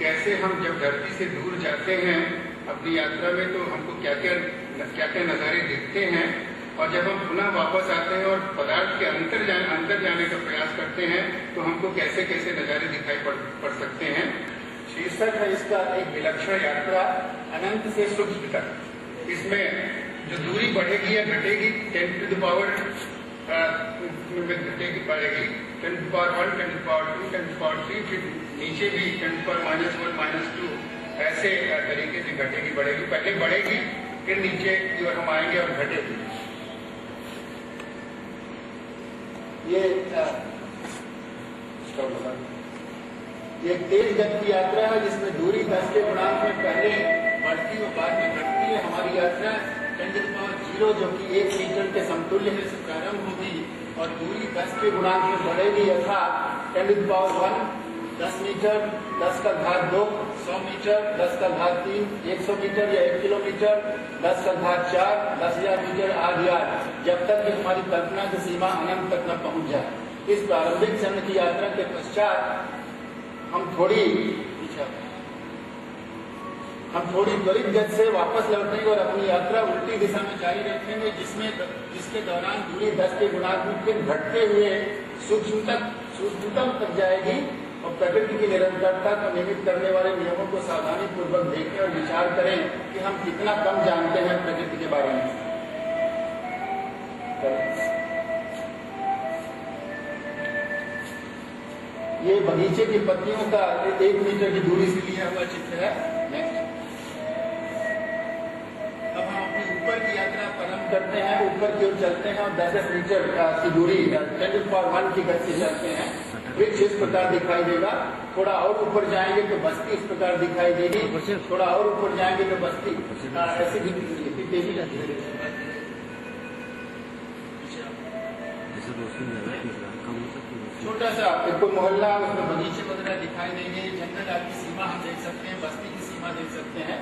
कैसे हम जब धरती से दूर जाते हैं अपनी यात्रा में तो हमको क्या क्या नज़ारे दिखते हैं, और जब हम पुनः वापस आते हैं और पदार्थ के अंदर जाने का प्रयास करते हैं तो हमको कैसे कैसे नज़ारे दिखाई पड़ सकते हैं। शीर्षक है इसका एक विलक्षण यात्रा अनंत से सूक्ष्म तक। इसमें जो दूरी बढ़ेगी या घटेगी 10 to the power बढ़ेगी 10 to the power 1, 10 to the power 2, 10 to the power 3, फिर नीचे भी 10 to the power -1, -2 ऐसे तरीके से घटेगी बढ़ेगी। पहले बढ़ेगी फिर नीचे की ओर हम आएंगे और घटेगी। ये तेज गति की यात्रा है जिसमें दूरी 10 के गुणांक में पहले बढ़ती और बाद में घटती है। हमारी यात्रा 10 to the power 0 जो कि 1 मीटर के समतुल्य है से प्रारंभ होगी और दूरी 10 के गुणांक में बढ़ेगी यथा 10 to the power 1 10 मीटर, 10 का घात 2 100 मीटर, 10 का घात 3 100 मीटर या 1 किलोमीटर, 10 का घात 4 10,000 मीटर आदि, जब तक कि हमारी कल्पना की सीमा अनंत तक न पहुंच जाए। इस प्रारंभिक चरण की यात्रा के पश्चात हम थोड़ी त्वरित गति से वापस लौटेंगे और अपनी यात्रा उल्टी दिशा में जारी रखेंगे, जिसके दौरान दूरी 10 के गुणांक में फिर घटते हुए सूक्ष्मतम तक जाएगी और प्रकृति की निरंतरता को निमित्त करने वाले नियमों को सावधानी पूर्वक देखें और विचार करें कि हम कितना कम जानते हैं प्रकृति के बारे में। ये बगीचे की पत्तियों का 1 मीटर की दूरी से लिया हुआ चित्र है। नेक्स्ट, अब हम अपनी ऊपर की यात्रा प्रारंभ करते हैं, ऊपर की ओर चलते हैं और 10 मीटर की दूरी 10 to the power 1 की गति से चलते हैं। वृक्ष इस प्रकार दिखाई देगा। थोड़ा और ऊपर जाएंगे तो बस्ती इस प्रकार दिखाई देगी। थोड़ा और ऊपर जाएंगे तो बस्ती ऐसी तेजी छोटा सा कोई मोहल्ला उसमें बगीचे वगैरह दिखाई देंगे। जंगल की सीमा हम देख सकते हैं, बस्ती की सीमा देख सकते हैं।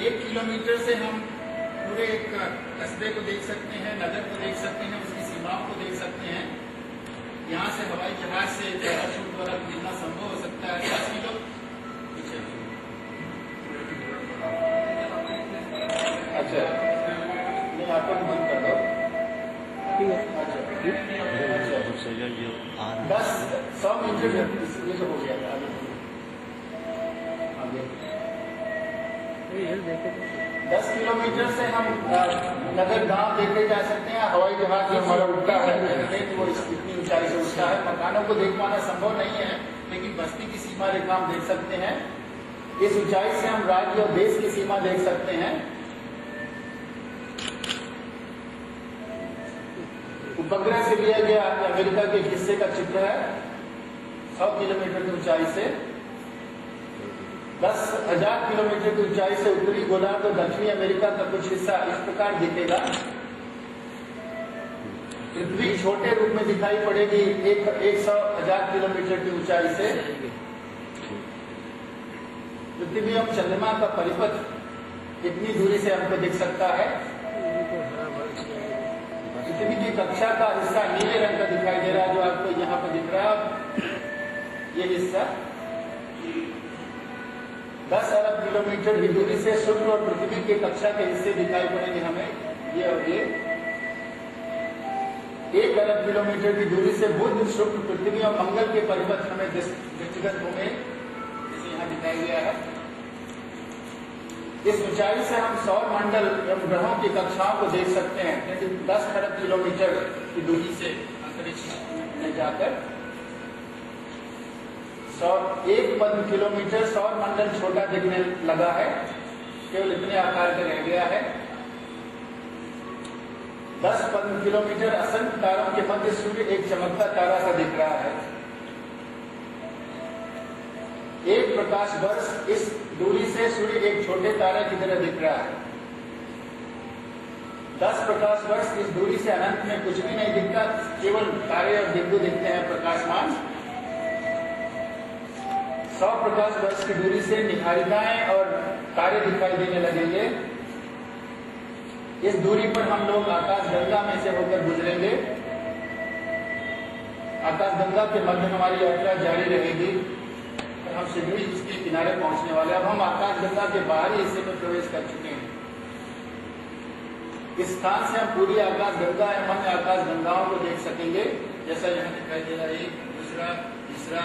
एक किलोमीटर से हम पूरे एक कस्बे को देख सकते हैं, नगर को देख सकते हैं, उसकी सीमाओं को देख सकते हैं। यहाँ से हवाई जहाज से पैराशूट द्वारा गिरना संभव हो सकता है। 10 किलो अच्छा नहीं, आपको बंद कर दो। 100 मीटर ये तो हो गया। आगे 10 किलोमीटर से हम नगर गांव देखे जा सकते हैं। हवाई जहाज जो हमारा उड़ता है वो इतनी ऊंचाई से उड़ता है। मकानों को देख पाना संभव नहीं है, लेकिन बस्ती की सीमा रेखा हम देख सकते हैं। इस ऊंचाई से हम राज्य और देश की सीमा देख सकते हैं। उपग्रह से लिया गया अमेरिका के हिस्से का चित्र है। 100 किलोमीटर की ऊंचाई से 10,000 किलोमीटर की ऊंचाई से उत्तरी गोलार्ध और दक्षिणी अमेरिका का कुछ हिस्सा इस प्रकार दिखेगा। पृथ्वी छोटे रूप में दिखाई पड़ेगी 100,000 किलोमीटर की ऊंचाई से। पृथ्वी और चंद्रमा का परिपथ इतनी दूरी से हमको दिख सकता है। पृथ्वी की कक्षा का हिस्सा नीले रंग का दिखाई दे रहा है, जो आपको यहाँ पर दिख रहा है। ये हिस्सा 10 अरब किलोमीटर की दूरी से शुक्र और पृथ्वी की कक्षा के हिस्से दिखाई पड़ेंगे हमें, ये और ये। 1 अरब किलोमीटर की दूरी से बुध, शुक्र, पृथ्वी और मंगल के परिपथ हमें दृष्टिगत होंगे, जैसे यहाँ दिखाया गया है। इस ऊंचाई से हम सौर मंडल एवं ग्रहों की कक्षाओं को देख सकते हैं। 10 अरब किलोमीटर की दूरी से अंतरिक्ष में जाकर 1 वर्ग किलोमीटर सौर मंडल छोटा दिखने लगा है, केवल इतने आकार का रह गया है। 10 वर्ग किलोमीटर असंख्य तारों के मध्य सूर्य एक चमकता तारा सा दिख रहा है। 1 प्रकाश वर्ष इस दूरी से सूर्य एक छोटे तारे की तरह दिख रहा है। 10 प्रकाश वर्ष इस दूरी से अनंत में कुछ भी नहीं दिखता, केवल तारे और बिंदु दिखते हैं प्रकाशमान। 100 प्रकाश वर्ष की दूरी से निहारिकाएं और तारे दिखाई देने लगेंगे। इस दूरी पर हम लोग आकाश गंगा में से होकर गुजरेंगे। आकाशगंगा के मध्य हमारी यात्रा जारी रहेगी और हम शीघ्र ही इसके किनारे पहुंचने वाले हैं। अब हम आकाशगंगा के बाहरी हिस्से में प्रवेश कर चुके हैं। इस स्थान से हम पूरी आकाशगंगा एवं अन्य आकाशगंगाओं को देख सकेंगे, जैसा यहाँ दिखाई दे रहा है, एक, दूसरा, तीसरा।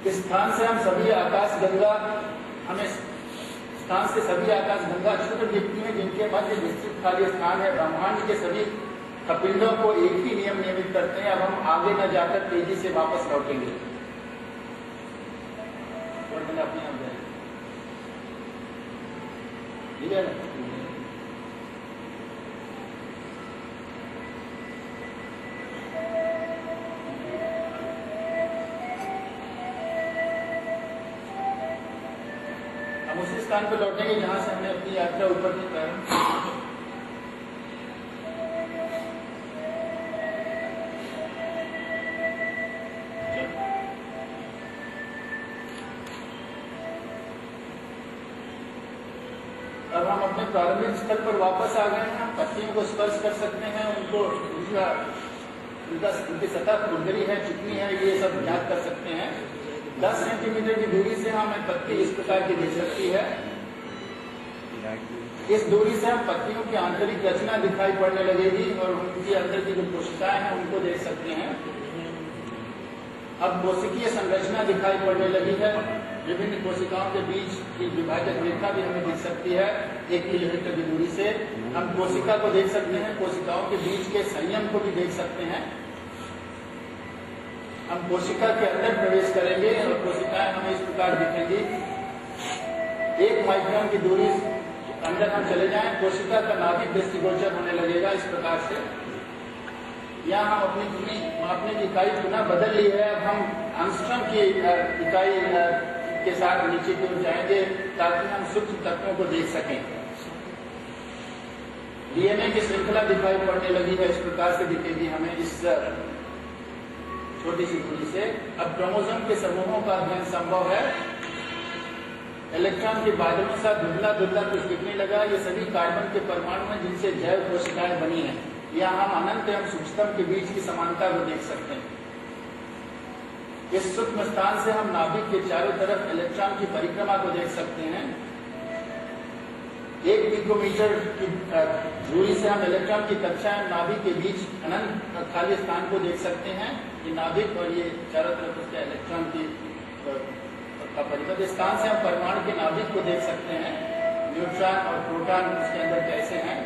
इस स्थान से हम सभी आकाशगंगा हमें स्थान से सभी आकाशगंगा छूट दिखती हैं, जिनके मध्य विस्तृत खाली स्थान है। ब्रह्मांड के सभी कपिंडों को एक ही नियम नियमित करते हैं। अब हम आगे न जाकर तेजी से वापस लौटेंगे। अपने आप जाएंगे, ठीक है ना? हम उसी स्थान पर लौटेंगे जहां से हमने अपनी यात्रा ऊपर की प्रारंभ। अब हम अपने प्रारंभिक स्थल पर वापस आ गए हैं। पत्तियों को स्पर्श कर सकते हैं, उनको उनकी सतह खुरदरी है, चिकनी है, ये सब ज्ञात कर सकते हैं। 10 सेंटीमीटर की दूरी से हमें पत्ती इस प्रकार की दिख सकती है। इस दूरी से हम पत्तियों की आंतरिक रचना दिखाई पड़ने लगेगी और उनकी अंदर की जो कोशिकाएं हैं उनको देख सकते हैं। अब कोशिकीय संरचना दिखाई पड़ने लगी है। विभिन्न कोशिकाओं के बीच की विभाजक रेखा भी हमें दिख सकती है 1 किलोमीटर की दूरी से। हम कोशिका को देख सकते हैं, कोशिकाओं के बीच के संयम को भी देख सकते हैं। हम कोशिका के अंदर प्रवेश करेंगे और कोशिकाएं हमें इस प्रकार दिखेंगी। 1 माइक्रोन की दूरी अंदर हम चले जाएं, कोशिका का नाभिक दृष्टिगोचर होने लगेगा इस प्रकार से। यहाँ हम अपनी दूरी मापने की इकाई पुनः बदल ली है। अब हम एंगस्ट्रॉम की इकाई के साथ नीचे की ओर जाएंगे ताकि हम सूक्ष्म तत्वों को देख सकें। डीएनए की श्रृंखला दिखाई पड़ने लगी है, इस प्रकार से दिखेगी हमें इस छोटी सी दूरी से। अब क्रोमोसोम के समूहों का अध्ययन संभव है। इलेक्ट्रॉन के बादलों सा धुंधला धुंधला कुछ दिखने लगा। ये सभी कार्बन के परमाणु हैं जिनसे जैव कोशिकाएं बनी हैं। यहाँ हम अनंत एवं सूक्ष्मतम के बीच की समानता को देख सकते हैं। इस सूक्ष्म स्थान से हम नाभिक के चारों तरफ इलेक्ट्रॉन की परिक्रमा को देख सकते हैं। 1 पिकोमीटर की दूरी से हम इलेक्ट्रॉन की कक्षा एवं नाभिक के बीच अनंत खाली स्थान को देख सकते हैं। ये नाभिक और ये चारों तरफ उसका इलेक्ट्रॉन की परिबद्ध स्थान से हम परमाणु के नाभिक को देख सकते हैं। न्यूट्रॉन और प्रोटॉन उसके अंदर कैसे हैं।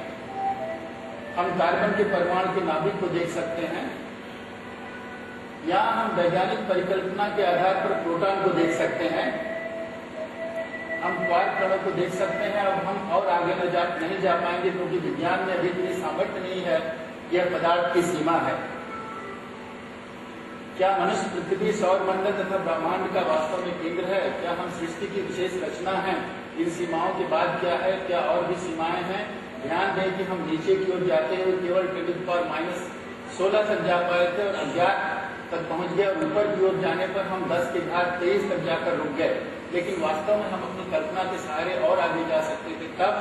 हम कार्बन के परमाणु के नाभिक को देख सकते हैं। यहाँ हम वैज्ञानिक परिकल्पना के आधार पर प्रोटॉन को देख सकते हैं। हम क्वार्क कणों को देख सकते हैं। अब हम और आगे नहीं जा पाएंगे क्योंकि विज्ञान में अभी इतनी सामर्थ्य नहीं है। यह पदार्थ की सीमा है। क्या मनुष्य पृथ्वी, सौर मंडल तथा ब्रह्मांड का वास्तव में केंद्र है? क्या हम सृष्टि की विशेष रचना है? इन सीमाओं के बाद क्या है? क्या और भी सीमाएं हैं? ध्यान दें कि हम नीचे की ओर जाते हुए केवल 10⁻16 तक जा पाए थे और अज्ञात तक पहुंच गए और ऊपर की ओर जाने पर हम 10⁻23 तक जाकर रुक गए। लेकिन वास्तव में हम अपनी कल्पना के सहारे और आगे जा सकते थे। तब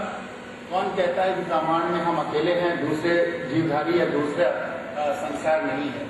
कौन कहता है कि ब्रह्मांड में हम अकेले हैं, दूसरे जीवधारी या दूसरा संसार नहीं है?